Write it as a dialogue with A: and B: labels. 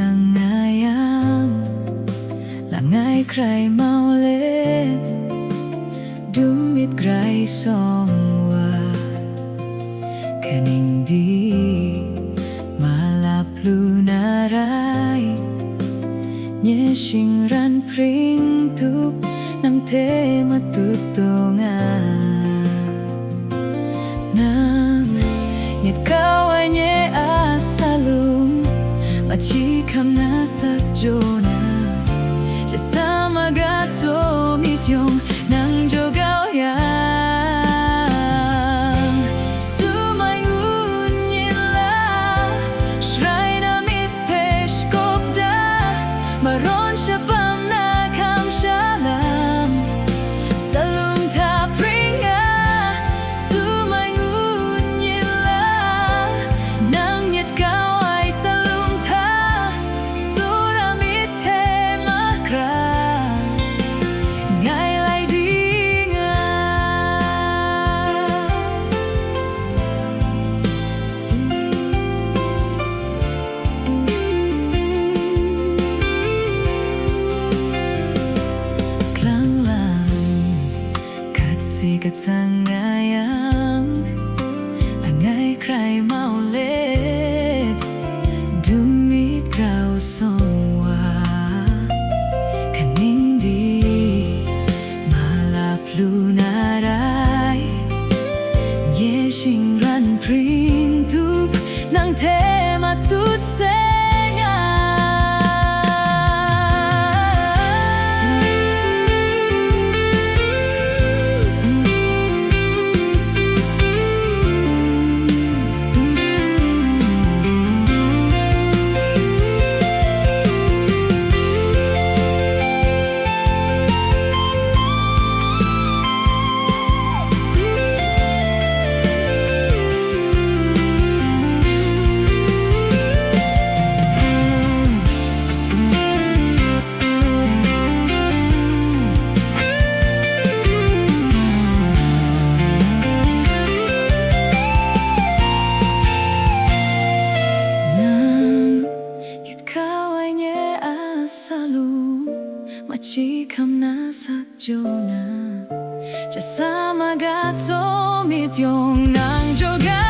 A: sayang là ngày cray mau lết dumit gray songwa kaning di malaplu naray nye singran pring tup nang te matutungan nang nyet kaway nye asalum machikam na sakjona Samaga to meet yung nang jogaw yang Sumay ngunyin la Shray na mit pesh kopda Maron siya pam na kam shalam Salum ta pringa Sumay ngunyin la Nang nyet kaway salum ta Sura mit sikat sangayang Langay cray maulit Dumit graw songwa Kaning di malaplu naray Yeshing ran printup Nang tema tutse Machikam na sakjona Jasama gat so mit yung nang joga